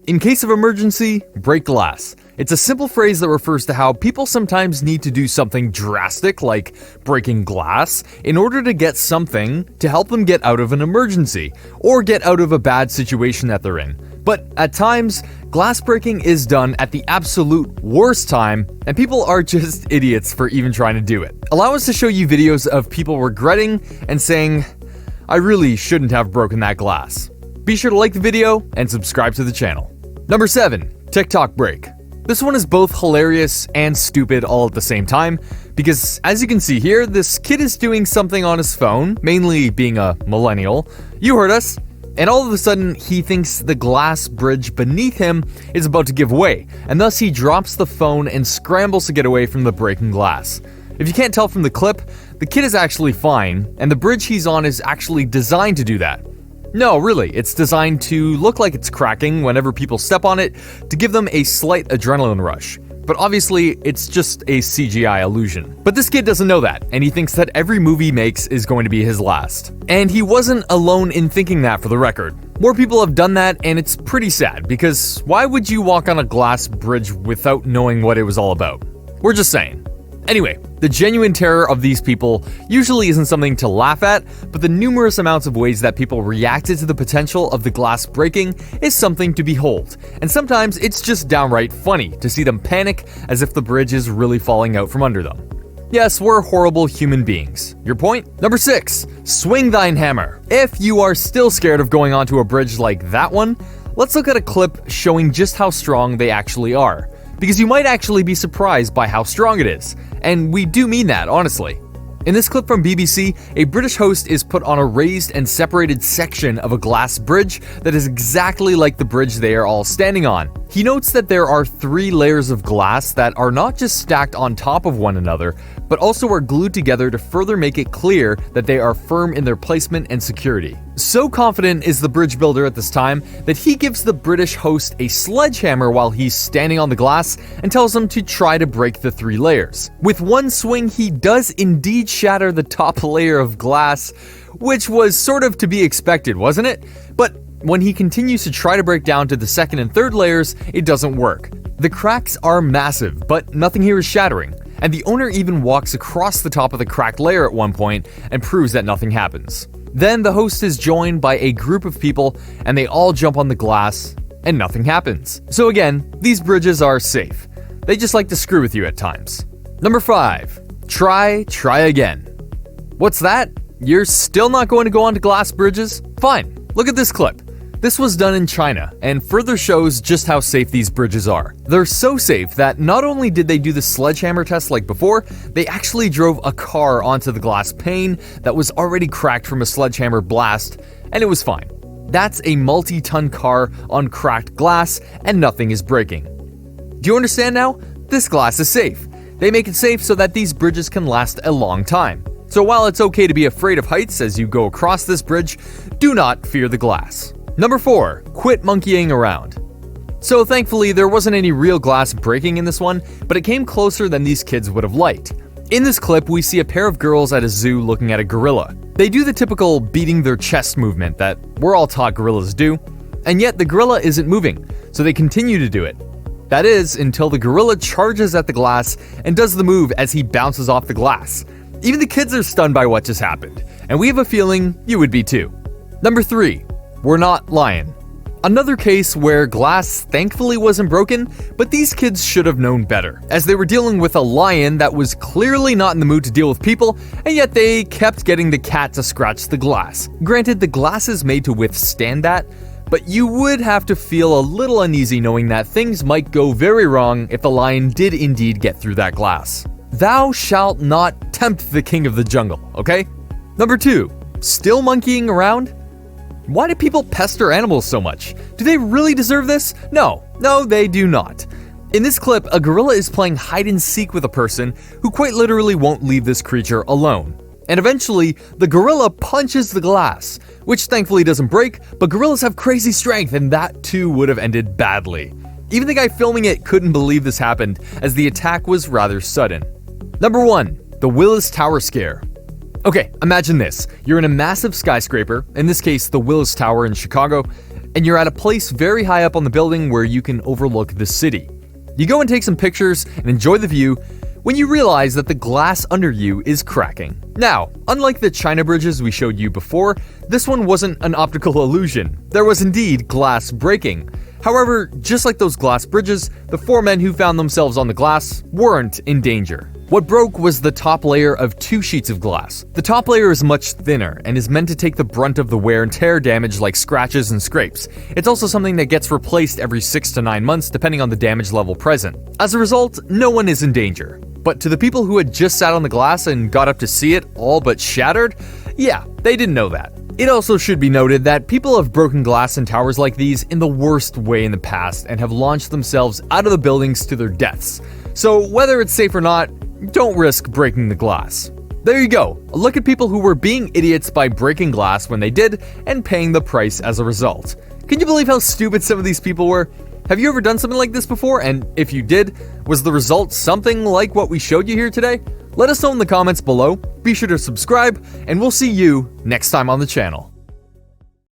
In case of emergency, break glass. It's a simple phrase that refers to how people sometimes need to do something drastic, like breaking glass, in order to get something to help them get out of an emergency, or get out of a bad situation that they're in. But at times, glass breaking is done at the absolute worst time, and people are just idiots for even trying to do it. Allow us to show you videos of people regretting and saying, "I really shouldn't have broken that glass." Be sure to like the video and subscribe to the channel. Number 7. Tik Tok Break. This one is both hilarious and stupid all at the same time, because as you can see here, this kid is doing something on his phone, mainly being a millennial. You heard us. And all of a sudden, he thinks the glass bridge beneath him is about to give way, and thus he drops the phone and scrambles to get away from the breaking glass. If you can't tell from the clip, the kid is actually fine, and the bridge he's on is actually designed to do that. No, really, it's designed to look like it's cracking whenever people step on it to give them a slight adrenaline rush. But obviously, it's just a CGI illusion. But this kid doesn't know that, and he thinks that every movie he makes is going to be his last. And he wasn't alone in thinking that, for the record. More people have done that, and it's pretty sad, because why would you walk on a glass bridge without knowing what it was all about? We're just saying. Anyway, the genuine terror of these people usually isn't something to laugh at, but the numerous amounts of ways that people reacted to the potential of the glass breaking is something to behold. And sometimes it's just downright funny to see them panic as if the bridge is really falling out from under them. Yes, we're horrible human beings. Your point? Number 6. Swing thine hammer. If you are still scared of going onto a bridge like that one, let's look at a clip showing just how strong they actually are. Because you might actually be surprised by how strong it is. And we do mean that, honestly. In this clip from BBC, a British host is put on a raised and separated section of a glass bridge that is exactly like the bridge they are all standing on. He notes that there are 3 layers of glass that are not just stacked on top of one another, but also are glued together to further make it clear that they are firm in their placement and security. So confident is the bridge builder at this time that he gives the British host a sledgehammer while he's standing on the glass and tells him to try to break the 3 layers. With one swing, he does indeed shatter the top layer of glass, which was sort of to be expected, wasn't it? But when he continues to try to break down to the 2nd and 3rd layers, it doesn't work. The cracks are massive, but nothing here is shattering. And the owner even walks across the top of the cracked layer at one point and proves that nothing happens. Then the host is joined by a group of people and they all jump on the glass and nothing happens. So again, these bridges are safe. They just like to screw with you at times. Number 5. Try again. What's that? You're still not going to go onto glass bridges? Fine, look at this clip. This was done in China, and further shows just how safe these bridges are. They're so safe that not only did they do the sledgehammer test like before, they actually drove a car onto the glass pane that was already cracked from a sledgehammer blast, and it was fine. That's a multi-ton car on cracked glass, and nothing is breaking. Do you understand now? This glass is safe. They make it safe so that these bridges can last a long time. So while it's okay to be afraid of heights as you go across this bridge, do not fear the glass. Number 4. Quit monkeying around. So thankfully there wasn't any real glass breaking in this one, but it came closer than these kids would have liked. In this clip, we see a pair of girls at a zoo looking at a gorilla. They do the typical beating their chest movement that we're all taught gorillas do, and yet the gorilla isn't moving, so they continue to do it. That is, until the gorilla charges at the glass and does the move as he bounces off the glass. Even the kids are stunned by what just happened, and we have a feeling you would be too. Number 3. We're not lying. Another case where glass thankfully wasn't broken, but these kids should have known better, as they were dealing with a lion that was clearly not in the mood to deal with people, and yet they kept getting the cat to scratch the glass. Granted, the glass is made to withstand that, but you would have to feel a little uneasy knowing that things might go very wrong if the lion did indeed get through that glass. Thou shalt not tempt the king of the jungle, okay? Number 2. Still monkeying around? Why do people pester animals so much? Do they really deserve this? No, they do not. In this clip, a gorilla is playing hide and seek with a person who quite literally won't leave this creature alone. And eventually, the gorilla punches the glass, which thankfully doesn't break, but gorillas have crazy strength and that too would have ended badly. Even the guy filming it couldn't believe this happened, as the attack was rather sudden. Number 1. The Willis Tower Scare. Okay, imagine this. You're in a massive skyscraper, in this case the Willis Tower in Chicago, and you're at a place very high up on the building where you can overlook the city. You go and take some pictures and enjoy the view when you realize that the glass under you is cracking. Now, unlike the China bridges we showed you before, this one wasn't an optical illusion. There was indeed glass breaking. However, just like those glass bridges, the 4 men who found themselves on the glass weren't in danger. What broke was the top layer of 2 sheets of glass. The top layer is much thinner and is meant to take the brunt of the wear and tear damage like scratches and scrapes. It's also something that gets replaced every 6 to 9 months depending on the damage level present. As a result, no one is in danger. But to the people who had just sat on the glass and got up to see it all but shattered, yeah, they didn't know that. It also should be noted that people have broken glass in towers like these in the worst way in the past and have launched themselves out of the buildings to their deaths. So whether it's safe or not, don't risk breaking the glass. There you go, a look at people who were being idiots by breaking glass when they did and paying the price as a result. Can you believe how stupid some of these people were? Have you ever done something like this before? And if you did, was the result something like what we showed you here today? Let us know in the comments below, be sure to subscribe, and we'll see you next time on the channel.